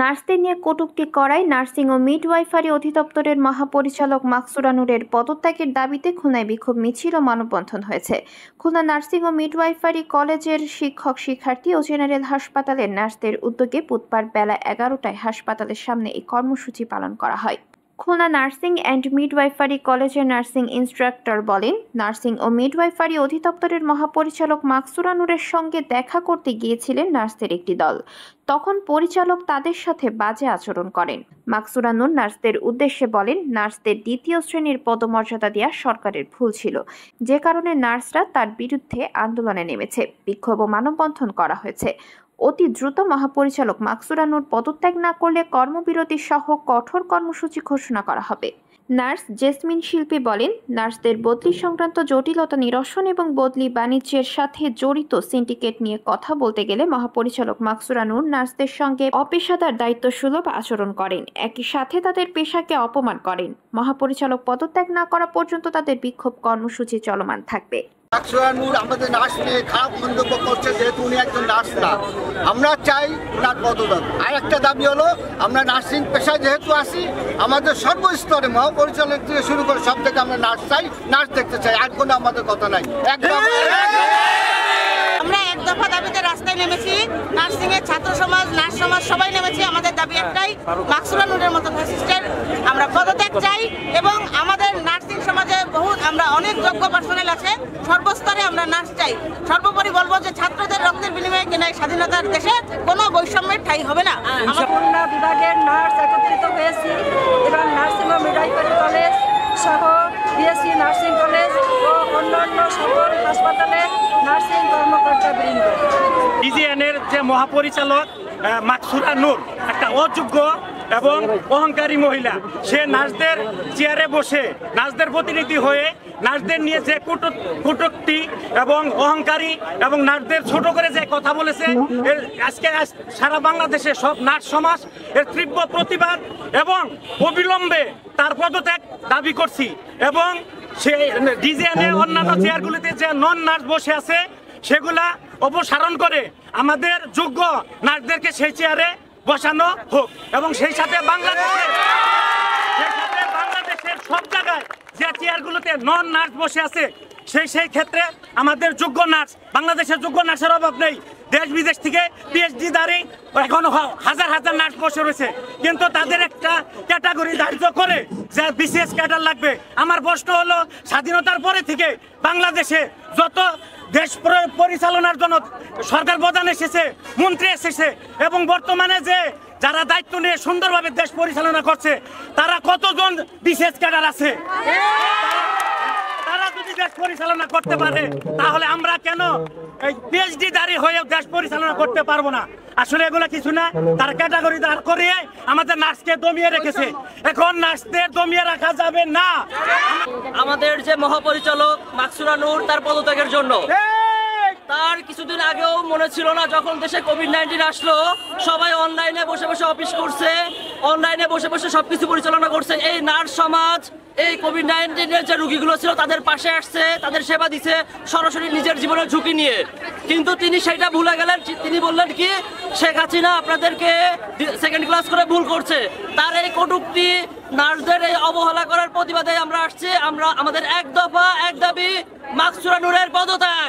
নার্সদের নিয়ে কটূক্তি করায় নার্সিং ও মিডওয়াইফারি অধিদপ্তরের মহাপরিচালক মাকসুরা নূরের পদত্যাগের দাবিতে খুলনায় বিক্ষোভ মিছিল ও মানববন্ধন হয়েছে। খুলনা নার্সিং ও মিডওয়াইফারি কলেজের শিক্ষক শিক্ষার্থী ও জেনারেল হাসপাতালের নার্সদের উদ্যোগে বুধবার বেলা 11টায় হাসপাতালের সামনে এই কর্মসূচি পালন করা হয়। খুলনা নার্সিং অ্যান্ড মিডওয়াইফারি কলেজের নার্সিং ইন্সট্রাক্টর বলেন, নার্সিং ও মিডওয়াইফারি অধিদপ্তরের মহাপরিচালক মাকসুরা নূরের সঙ্গে দেখা করতে গিয়েছিলেন নার্সদের একটি দল। তখন পরিচালক তাদের সাথে বাজে আচরণ করেন। মাকসুরা নূর নার্সদের উদ্দেশ্যে বলেন, নার্সদের দ্বিতীয় শ্রেণীর পদমর্যাদা দেওয়া সরকারের ভুল ছিল, যে কারণে নার্সরা তার বিরুদ্ধে আন্দোলনে নেমেছে। বিক্ষোভ ও মানববন্ধন করা হয়েছে। অতি দ্রুত মহাপরিচালক মাকসুরা নূর পদত্যাগ না করলে কর্মবিরতি সহ কঠোর কর্মসূচি ঘোষণা করা হবে। নার্স জেসমিন শিল্পী বলেন, নার্সদের বদলি সংক্রান্ত জটিলতা নিরসন এবং বদলি বাণিজ্যের সাথে জড়িত সিন্ডিকেট নিয়ে কথা বলতে গেলে মহাপরিচালক মাকসুরা নূর নার্সদের সঙ্গে অপেশাদার দায়িত্বসুলভ আচরণ করেন, একই সাথে তাদের পেশাকে অপমান করেন। মহাপরিচালক পদত্যাগ না করা পর্যন্ত তাদের বিক্ষোভ কর্মসূচি চলমান থাকবে। মাকসুরা নূর আমাদের নার্স নিয়ে খারাপ মন্তব্য করছে, যেহেতু উনি একজন নার্স না। আমরা চাই ওনার পদত্যাগ। আর একটা দাবি হলো, আমরা নার্সিং পেশায় যেহেতু আসি, আমাদের সর্বস্তরে মহাপরিচালক থেকে শুরু করে সব থেকে আমরা নার্স চাই, নার্স দেখতে চাই। আর কোনো আমাদের কথা নাই। আমরা এক দফা দাবিতে রাস্তায় নেমেছি। নার্সিং এর ছাত্র সমাজ, নার্স সমাজ সবাই নেমেছি। আমাদের দাবি একটাই, মাকসুরা নূরের মতো ফ্যাসিস্টের আমরা পদত্যাগ চাই। এবং আমাদের নার্সিং সমাজে আমরা অনেক যোগ্য পার্সোনাল আছে, সর্বস্তরে আমরা নার্স চাই। সর্বোপরি বলবো যে ছাত্রদের রক্তের বিনিময়ে কিনা স্বাধীনতার দেশে কোনো বৈষম্যের ঠাঁই হবে না। খুলনা বিভাগের নার্স একত্রিত হয়েছি এবং নার্সিং ও মিডওয়াইফারি কলেজ সহ বিএসসি নার্সিং কলেজ ও অন্যান্য সকল হাসপাতালে নার্সিং কর্মকর্তাবৃন্দ। ডিজিএনের যে মহাপরিচালক মাকসুরা নূর একটা অযোগ্য এবং অহংকারী মহিলা। সে নার্সদের চেয়ারে বসে নার্সদের প্রতিনিধি হয়ে নার্সদের নিয়ে যে কটূক্তি এবং অহংকারী এবং নার্সদের ছোট করে যে কথা বলেছে, আজকে সারা বাংলাদেশে সব নার্স সমাজ এর তীব্র প্রতিবাদ এবং অবিলম্বে তার পদত্যাগ দাবি করছি। এবং সে ডিজিএনে অন্যান্য চেয়ারগুলিতে যে নন নার্স বসে আছে সেগুলা অপসারণ করে আমাদের যোগ্য নার্সদেরকে সেই চেয়ারে বসানো হোক। এবং সেই সাথে বাংলাদেশের সব জায়গায় যে চেয়ারগুলোতে নন নার্স বসে আছে সেই ক্ষেত্রে আমাদের যোগ্য নার্স, বাংলাদেশের যোগ্য নার্সের অভাব নেই। দেশ বিদেশ থেকে পিএইচডি দাঁড়ি এখনো হাজার হাজার নার্স বসে রয়েছে, কিন্তু তাদের একটা ক্যাটাগরি ধার্য করে যে বিসিএস ক্যাডার লাগবে। আমার প্রশ্ন হলো, স্বাধীনতার পরে থেকে বাংলাদেশে যত দেশ পরিচালনার জন্য সরকার প্রধান এসেছে, মন্ত্রী এসেছে এবং বর্তমানে যে যারা দায়িত্ব নিয়ে সুন্দরভাবে দেশ পরিচালনা করছে, তারা কতজন বিসিএস ক্যাডার আছে? তারা যদি দেশ পরিচালনা করতে পারে, তাহলে আমরা কেন এই পিএইচডি দাঁড়ি হয়ে দেশ পরিচালনা করতে পারবো না? আসলে এগুলো কিছু না, তার ক্যাটাগরি দাঁড় করিয়ে আমাদের নার্সকে দমিয়ে রেখেছে। এখন নার্সদের দমিয়ে রাখা যাবে না। আমাদের যে মহাপরিচালক মাকসুরা নূর, তার পদত্যাগের জন্য তার কিছুদিন আগেও মনে ছিল না, যখন দেশে কোভিড-19 আসলো সবাই অনলাইনে বসে বসে অফিস করছে, অনলাইনে বসে বসে সবকিছু পরিচালনা করছে। এই নার্স সমাজ এই কোভিড-19 এর যে রোগীগুলো ছিল তাদের পাশে আসছে, তাদের সেবা দিচ্ছে সরাসরি নিজের জীবনের ঝুঁকি নিয়ে। কিন্তু তিনি সেটা ভুলে গেলেন। তিনি বললেন কি, শেখ হাসিনা আপনাদেরকে সেকেন্ড ক্লাস করে ভুল করছে। তার এই কটূক্তি, নার্সদের এই অবহেলা করার প্রতিবাদে আমরা আসছি। আমাদের এক দফা এক দাবি, মাকসুরা নূরের পদত্যাগ।